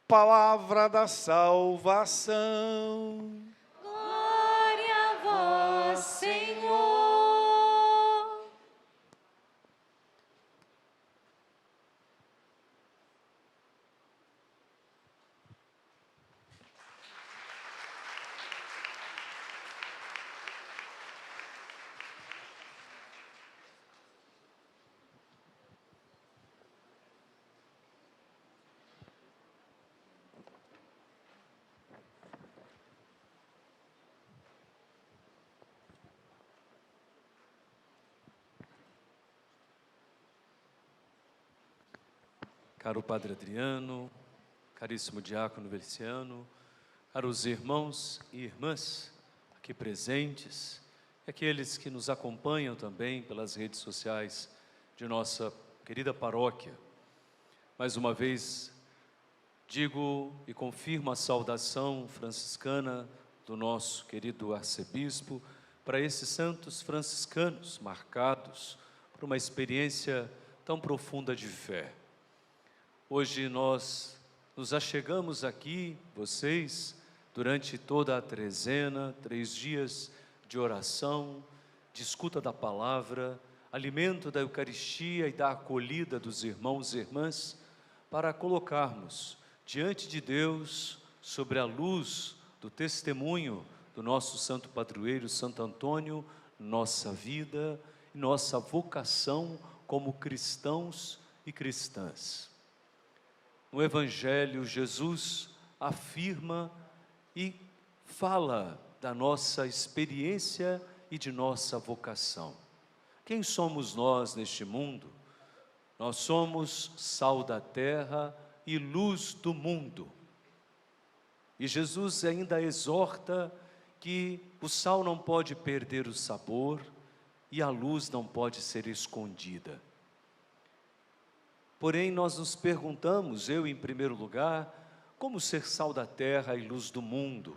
Palavra da salvação. Glória a vós, Senhor. Caro Padre Adriano, caríssimo Diácono Veliciano, caros irmãos e irmãs aqui presentes, e aqueles que nos acompanham também pelas redes sociais de nossa querida paróquia. Mais uma vez, digo e confirmo a saudação franciscana do nosso querido arcebispo para esses santos franciscanos marcados por uma experiência tão profunda de fé. Hoje nós nos achegamos aqui, vocês, durante toda a trezena, 3 dias de oração, de escuta da palavra, alimento da Eucaristia e da acolhida dos irmãos e irmãs, para colocarmos diante de Deus, sobre a luz do testemunho do nosso santo padroeiro Santo Antônio, nossa vida e nossa vocação como cristãos e cristãs. No Evangelho, Jesus afirma e fala da nossa experiência e de nossa vocação. Quem somos nós neste mundo? Nós somos sal da terra e luz do mundo. E Jesus ainda exorta que o sal não pode perder o sabor e a luz não pode ser escondida. Porém, nós nos perguntamos, eu em primeiro lugar, como ser sal da terra e luz do mundo?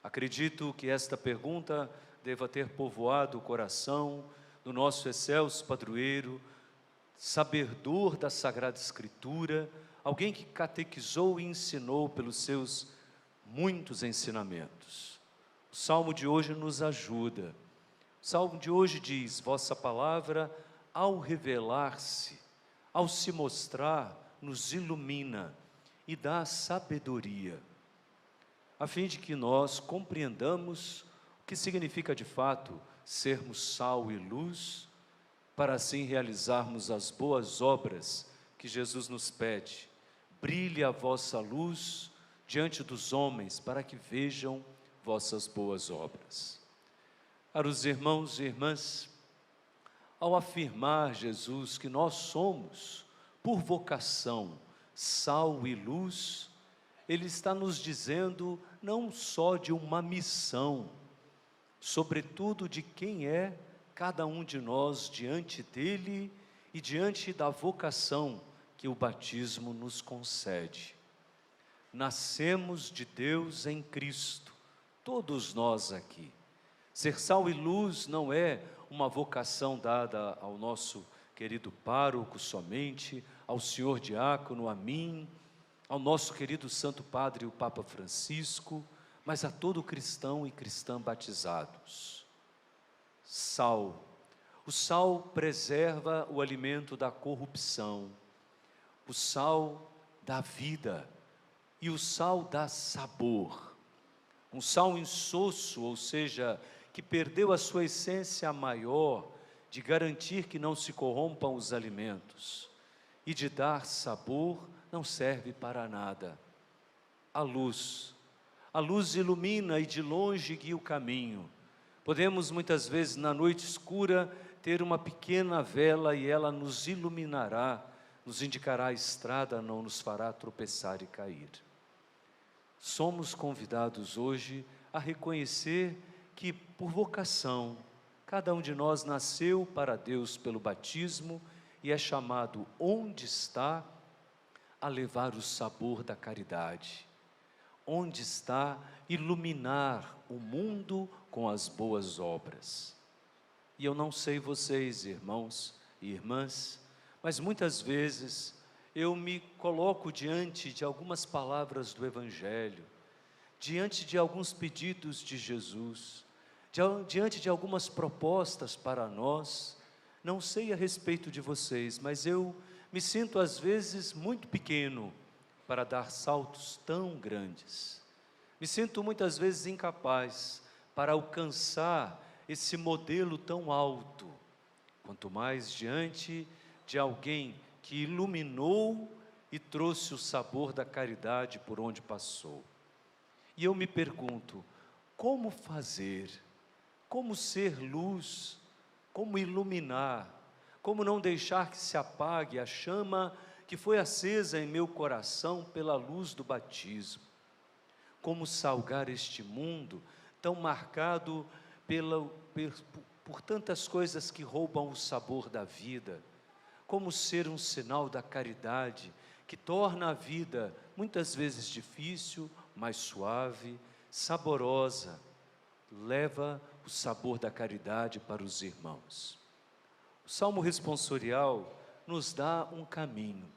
Acredito que esta pergunta deva ter povoado o coração do nosso excelso padroeiro, sabedor da Sagrada Escritura, alguém que catequizou e ensinou pelos seus muitos ensinamentos. O Salmo de hoje nos ajuda. O Salmo de hoje diz: vossa palavra, ao revelar-se, ao se mostrar, nos ilumina e dá sabedoria, a fim de que nós compreendamos o que significa de fato sermos sal e luz, para assim realizarmos as boas obras que Jesus nos pede. Brilhe a vossa luz diante dos homens, para que vejam vossas boas obras. Caros irmãos e irmãs, ao afirmar Jesus que nós somos, por vocação, sal e luz, Ele está nos dizendo não só de uma missão, sobretudo de quem é cada um de nós diante dEle e diante da vocação que o batismo nos concede. Nascemos de Deus em Cristo, todos nós aqui. Ser sal e luz não é uma vocação dada ao nosso querido pároco somente, ao senhor diácono, a mim, ao nosso querido Santo Padre, o Papa Francisco, mas a todo cristão e cristã batizados. Sal. O sal preserva o alimento da corrupção, o sal dá vida e o sal dá sabor. Um sal insosso, ou seja, que perdeu a sua essência maior de garantir que não se corrompam os alimentos e de dar sabor, não serve para nada. A luz ilumina e de longe guia o caminho. Podemos muitas vezes na noite escura ter uma pequena vela e ela nos iluminará, nos indicará a estrada, não nos fará tropeçar e cair. Somos convidados hoje a reconhecer que, por vocação, cada um de nós nasceu para Deus pelo batismo e é chamado, onde está, a levar o sabor da caridade. Onde está, iluminar o mundo com as boas obras. E eu não sei vocês, irmãos e irmãs, mas muitas vezes eu me coloco diante de algumas palavras do Evangelho, diante de alguns pedidos de Jesus, diante de algumas propostas para nós. Não sei a respeito de vocês, mas eu me sinto às vezes muito pequeno para dar saltos tão grandes. Me sinto muitas vezes incapaz para alcançar esse modelo tão alto, quanto mais diante de alguém que iluminou e trouxe o sabor da caridade por onde passou. E eu me pergunto, como fazer? Como ser luz? Como iluminar? Como não deixar que se apague a chama que foi acesa em meu coração pela luz do batismo? Como salgar este mundo tão marcado por tantas coisas que roubam o sabor da vida? Como ser um sinal da caridade que torna a vida muitas vezes difícil, mais suave, saborosa, leva o sabor da caridade para os irmãos. O Salmo responsorial nos dá um caminho.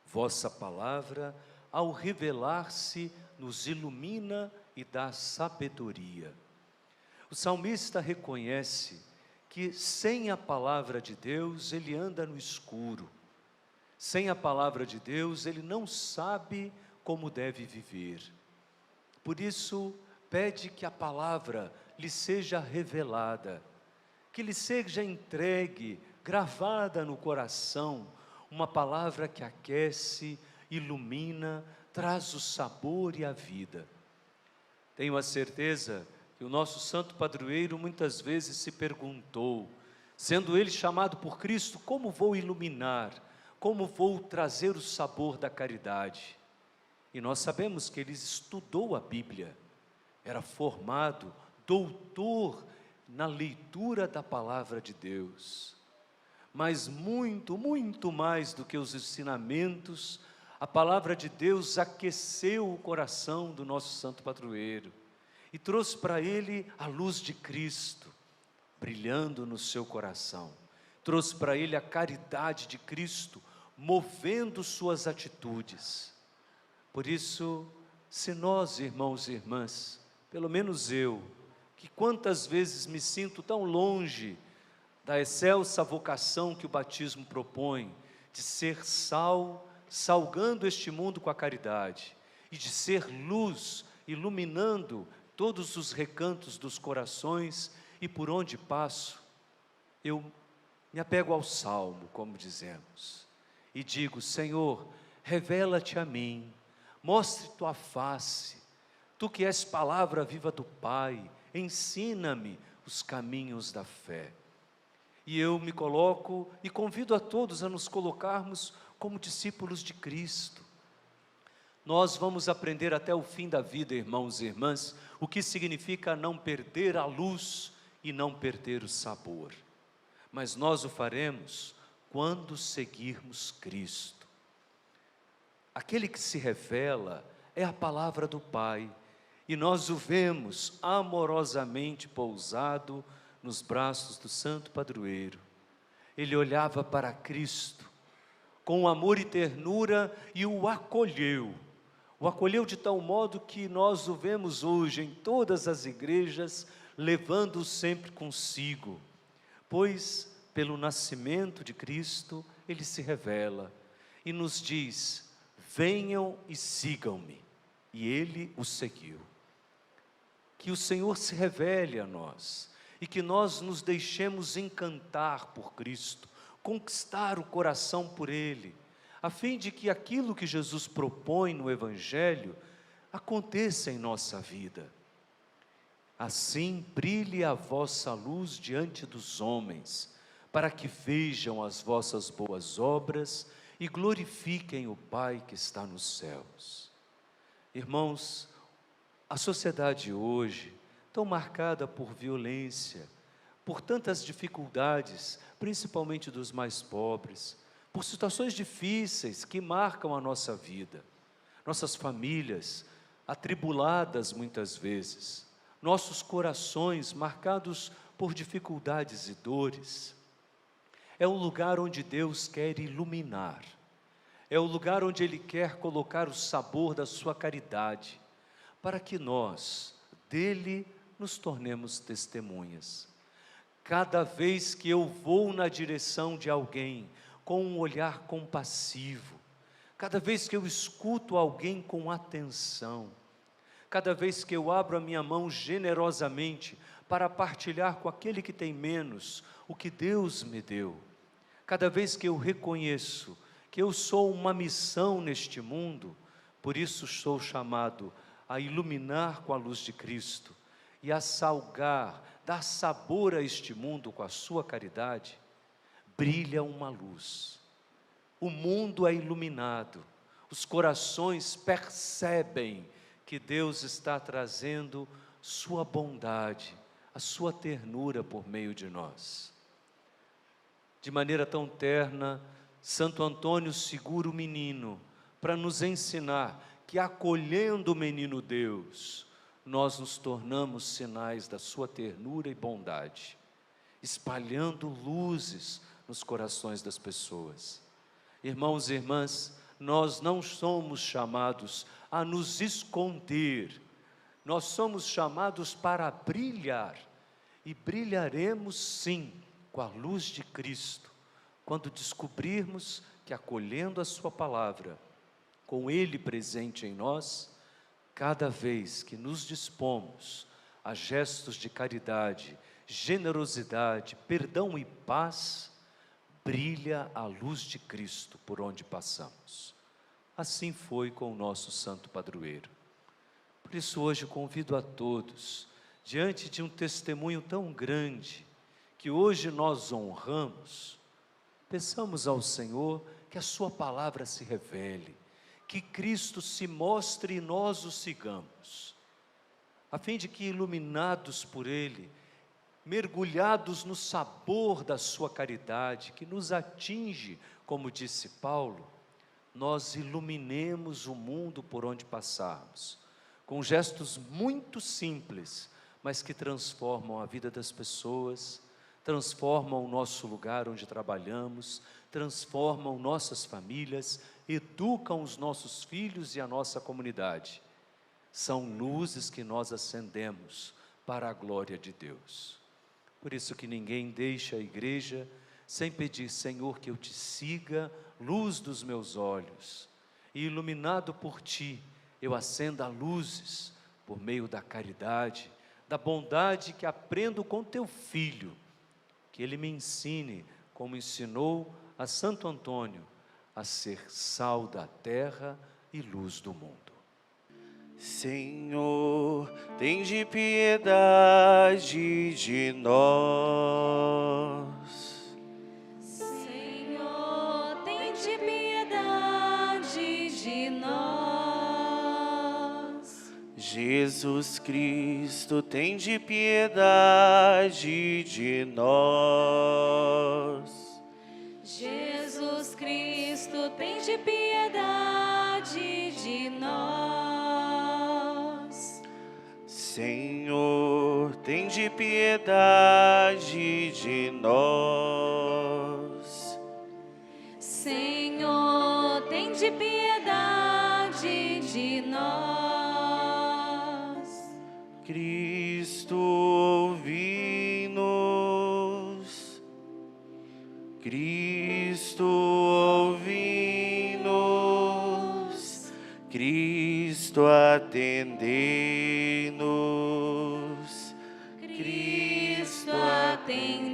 Vossa palavra, ao revelar-se, nos ilumina e dá sabedoria. O salmista reconhece que sem a palavra de Deus ele anda no escuro. Sem a palavra de Deus ele não sabe como deve viver. Por isso pede que a palavra lhe seja revelada, que lhe seja entregue, gravada no coração, uma palavra que aquece, ilumina, traz o sabor e a vida. Tenho a certeza que o nosso santo padroeiro muitas vezes se perguntou, sendo ele chamado por Cristo, como vou iluminar, como vou trazer o sabor da caridade? E nós sabemos que ele estudou a Bíblia, era formado, doutor na leitura da palavra de Deus. Mas muito, muito mais do que os ensinamentos, a palavra de Deus aqueceu o coração do nosso santo padroeiro e trouxe para ele a luz de Cristo, brilhando no seu coração. Trouxe para ele a caridade de Cristo, movendo suas atitudes. Por isso, se nós, irmãos e irmãs, pelo menos eu, que quantas vezes me sinto tão longe da excelsa vocação que o batismo propõe, de ser sal, salgando este mundo com a caridade, e de ser luz, iluminando todos os recantos dos corações, e por onde passo, eu me apego ao Salmo, como dizemos, e digo, Senhor, revela-te a mim, mostre tua face, tu que és palavra viva do Pai, ensina-me os caminhos da fé. E eu me coloco e convido a todos a nos colocarmos como discípulos de Cristo. Nós vamos aprender até o fim da vida, irmãos e irmãs, o que significa não perder a luz e não perder o sabor. Mas nós o faremos quando seguirmos Cristo. Aquele que se revela é a palavra do Pai, e nós o vemos amorosamente pousado nos braços do santo padroeiro. Ele olhava para Cristo com amor e ternura e o acolheu de tal modo que nós o vemos hoje em todas as igrejas, levando-o sempre consigo, pois pelo nascimento de Cristo ele se revela e nos diz, venham e sigam-me, e ele o seguiu. Que o Senhor se revele a nós, e que nós nos deixemos encantar por Cristo, conquistar o coração por Ele, a fim de que aquilo que Jesus propõe no Evangelho aconteça em nossa vida. Assim brilhe a vossa luz diante dos homens, para que vejam as vossas boas obras e glorifiquem o Pai que está nos céus. Irmãos, a sociedade hoje, tão marcada por violência, por tantas dificuldades, principalmente dos mais pobres, por situações difíceis que marcam a nossa vida, nossas famílias atribuladas muitas vezes, nossos corações marcados por dificuldades e dores. É um lugar onde Deus quer iluminar, é o lugar onde Ele quer colocar o sabor da sua caridade, para que nós, dele, nos tornemos testemunhas. Cada vez que eu vou na direção de alguém com um olhar compassivo, cada vez que eu escuto alguém com atenção, cada vez que eu abro a minha mão generosamente para partilhar com aquele que tem menos o que Deus me deu, cada vez que eu reconheço que eu sou uma missão neste mundo, por isso sou chamado a iluminar com a luz de Cristo e a salgar, dar sabor a este mundo com a sua caridade, brilha uma luz. O mundo é iluminado, os corações percebem que Deus está trazendo sua bondade, a sua ternura por meio de nós. De maneira tão terna, Santo Antônio segura o menino para nos ensinar que, acolhendo o menino Deus, nós nos tornamos sinais da sua ternura e bondade, espalhando luzes nos corações das pessoas. Irmãos e irmãs, nós não somos chamados a nos esconder, nós somos chamados para brilhar, e brilharemos sim com a luz de Cristo, quando descobrirmos que, acolhendo a sua palavra, com Ele presente em nós, cada vez que nos dispomos a gestos de caridade, generosidade, perdão e paz, brilha a luz de Cristo por onde passamos. Assim foi com o nosso santo padroeiro. Por isso hoje convido a todos, diante de um testemunho tão grande, que hoje nós honramos, peçamos ao Senhor que a sua palavra se revele, que Cristo se mostre e nós o sigamos, a fim de que, iluminados por Ele, mergulhados no sabor da sua caridade, que nos atinge, como disse Paulo, nós iluminemos o mundo por onde passarmos, com gestos muito simples, mas que transformam a vida das pessoas, transformam o nosso lugar onde trabalhamos, transformam nossas famílias, educam os nossos filhos e a nossa comunidade. São luzes que nós acendemos para a glória de Deus. Por isso que ninguém deixa a igreja sem pedir: Senhor, que eu te siga, luz dos meus olhos, e iluminado por ti, eu acenda luzes por meio da caridade, da bondade que aprendo com teu Filho, que ele me ensine, como ensinou a Santo Antônio, a ser sal da terra e luz do mundo. Senhor, tende piedade de nós. Senhor, tende piedade de nós. Jesus Cristo, tende piedade de nós. Jesus Cristo, tende piedade de nós. Senhor, tende piedade de nós. Senhor, tende piedade de nós. Cristo, ouvi-nos. Cristo, ouvi-nos. Cristo, atendei-nos. Cristo, atendei-nos.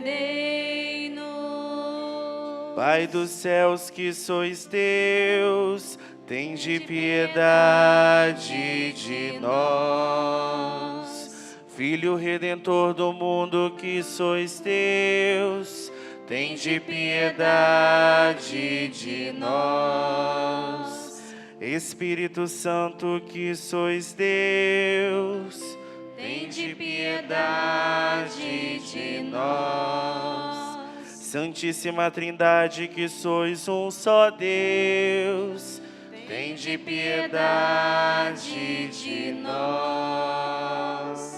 Pai dos céus, que sois Deus, tende piedade de nós. Filho Redentor do mundo, que sois Deus, tende piedade de nós. Espírito Santo, que sois Deus, tende piedade de nós. Santíssima Trindade, que sois um só Deus, tende piedade de nós.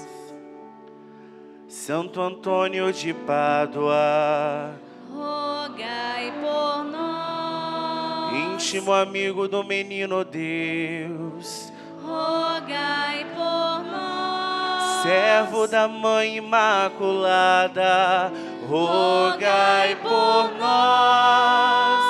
Santo Antônio de Pádua, rogai por nós. íntimo amigo do menino Deus, rogai por nós. servo da Mãe Imaculada, rogai por nós.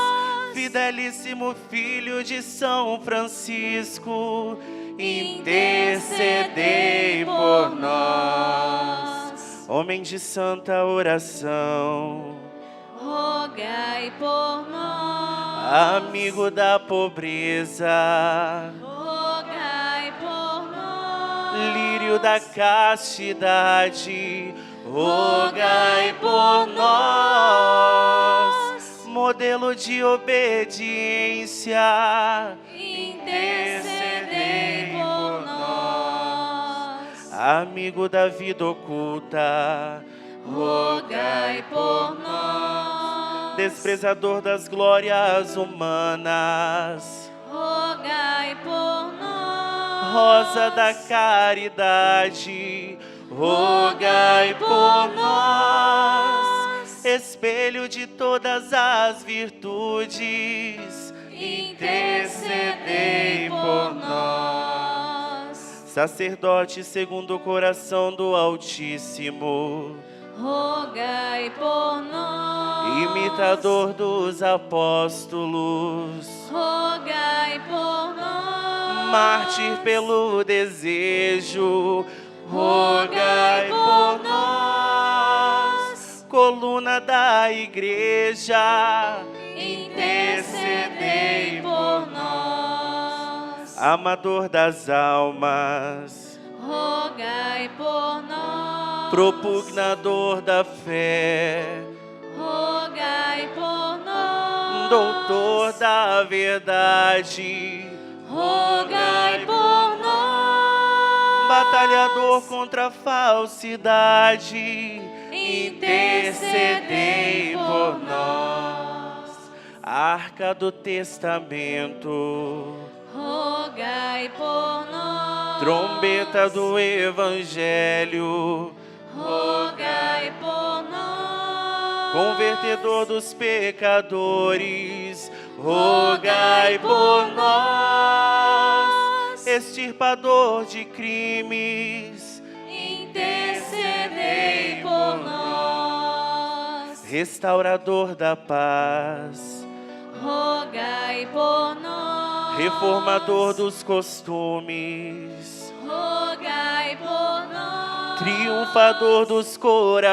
Fidelíssimo Filho de São Francisco, intercedei por nós. Homem de santa oração, rogai por nós. amigo da pobreza, Rogai por nós. lírio da castidade, rogai por nós. Modelo de obediência, Intercedei por nós. amigo da vida oculta, Rogai por nós. desprezador das glórias humanas, Rogai por nós. rosa da caridade, rogai por nós. Espelho de todas as virtudes, intercedei por nós. Sacerdote segundo o coração do Altíssimo, Rogai por nós. imitador dos apóstolos, Rogai por nós. mártir pelo desejo, rogai por nós. Coluna da igreja, intercedei por nós. Amador das almas, Rogai por nós. propugnador da fé, Rogai por nós. doutor da verdade, Rogai por nós. batalhador contra a falsidade, intercedei por nós. Arca do Testamento, Rogai por nós. trombeta do Evangelho, Rogai por nós. convertedor dos pecadores, rogai por nós. Extirpador de crimes, Intercedei por nós. restaurador da paz, Rogai por nós. reformador dos costumes, Rogai por nós. triunfador dos corações,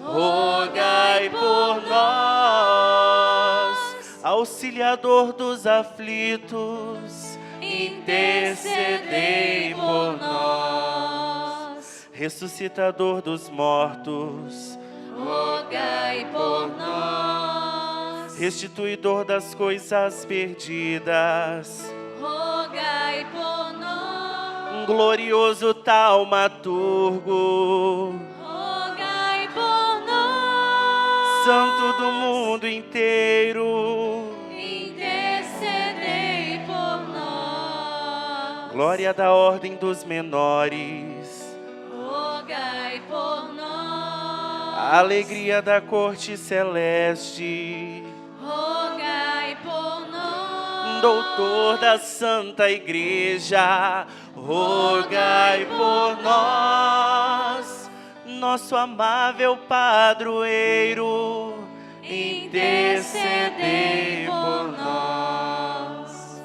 rogai por nós. Auxiliador dos aflitos, intercedei por nós. Ressuscitador dos mortos, Rogai por nós. restituidor das coisas perdidas, Rogai por nós. glorioso taumaturgo, Rogai por nós. santo do mundo inteiro, Intercedei por nós. glória da ordem dos menores, Rogai por nós. alegria da corte celeste, Rogai por nós. doutor da Santa Igreja, rogai por nós. Nosso amável padroeiro, intercedei por nós.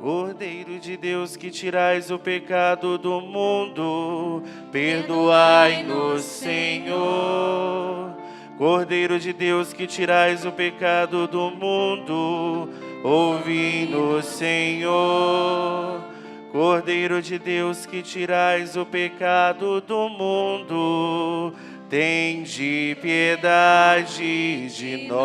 Cordeiro de Deus que tirais o pecado do mundo, perdoai-nos, Senhor. Cordeiro de Deus que tirais o pecado do mundo, ouvi-nos, Senhor. Cordeiro de Deus que tirais o pecado do mundo, tende piedade de nós.